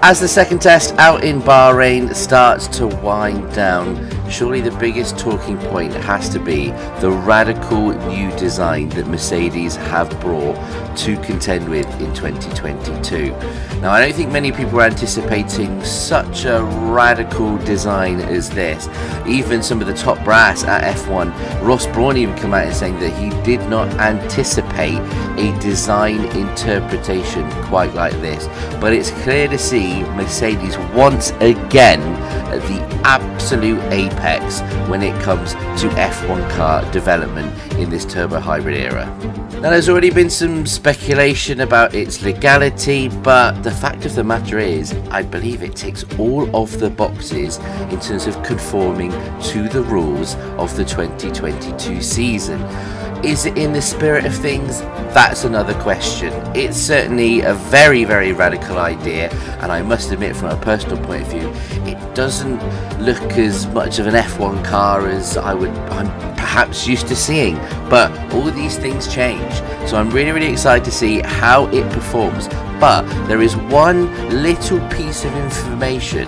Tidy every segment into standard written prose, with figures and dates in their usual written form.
As the second test out in Bahrain starts to wind down, surely the biggest talking point has to be the radical new design that Mercedes have brought to contend with in 2022. Now, I don't think many people are anticipating such a radical design as this. Even some of the top brass at F1, Ross Brawn even come out and saying that he did not anticipate a design interpretation quite like this. But it's clear to see Mercedes once again at the absolute apex when it comes to F1 car development in this turbo hybrid era. Now, there's already been some speculation about its legality, but the fact of the matter is, I believe it ticks all of the boxes in terms of conforming to the rules of the 2022 season. Is it in the spirit of things? That's another question. It's certainly a very, very radical idea, and I must admit, from a personal point of view, it doesn't look as much of an F1 car as I'm perhaps used to seeing. But all of these things change, so I'm really, really excited to see how it performs. But there is one little piece of information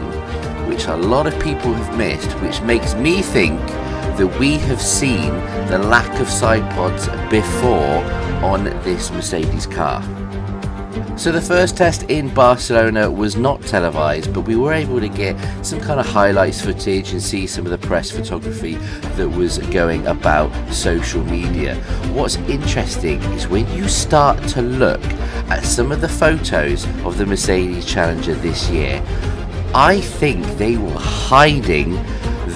which a lot of people have missed, which makes me think that we have seen the lack of side pods before on this Mercedes car. So the first test in Barcelona was not televised, but we were able to get some kind of highlights footage and see some of the press photography that was going about social media. What's interesting is when you start to look at some of the photos of the Mercedes Challenger this year, I think they were hiding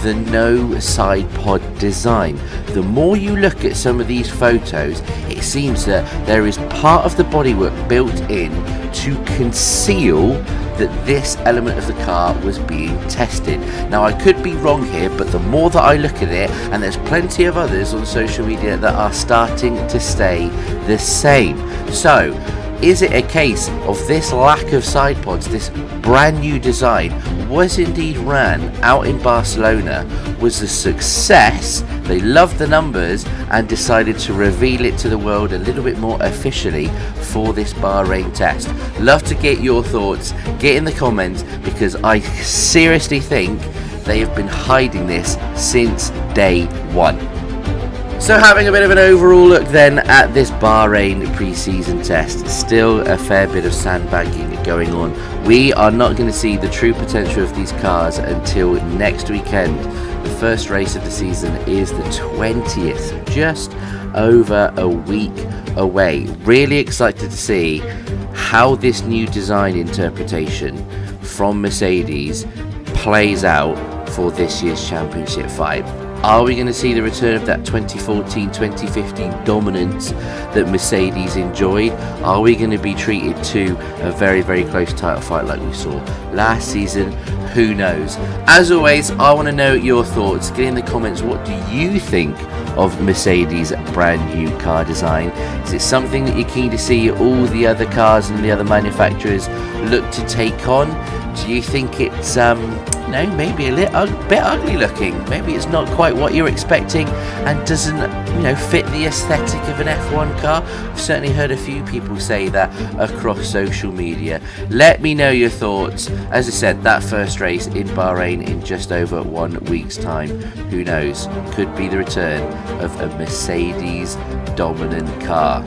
the no side pod design. The more you look at some of these photos, it seems that there is part of the bodywork built in to conceal that this element of the car was being tested. Now, I could be wrong here, but the more that I look at it, and there's plenty of others on social media that are starting to stay the same. So, is it a case of this lack of side pods, this brand new design, was indeed ran out in Barcelona, was a success, they loved the numbers and decided to reveal it to the world a little bit more officially for this Bahrain test? Love to get your thoughts, get in the comments, because I seriously think they have been hiding this since day one. So having a bit of an overall look then at this Bahrain pre-season test, still a fair bit of sandbagging going on. We are not going to see the true potential of these cars until next weekend. The first race of the season is the 20th, just over a week away. Really excited to see how this new design interpretation from Mercedes plays out for this year's Championship 5. Are we going to see the return of that 2014-2015 dominance that Mercedes enjoyed? Are we going to be treated to a very, very close title fight like we saw last season? Who knows? As always, I want to know your thoughts. Get in the comments, what do you think of Mercedes' brand new car design? Is it something that you're keen to see all the other cars and the other manufacturers look to take on? Do you think it's maybe a little bit ugly looking? Maybe it's not quite what you're expecting and doesn't, fit the aesthetic of an F1 car? I've certainly heard a few people say that across social media. Let me know your thoughts. As I said, that first race in Bahrain in just over 1 week's time. Who knows? Could be the return of a Mercedes dominant car.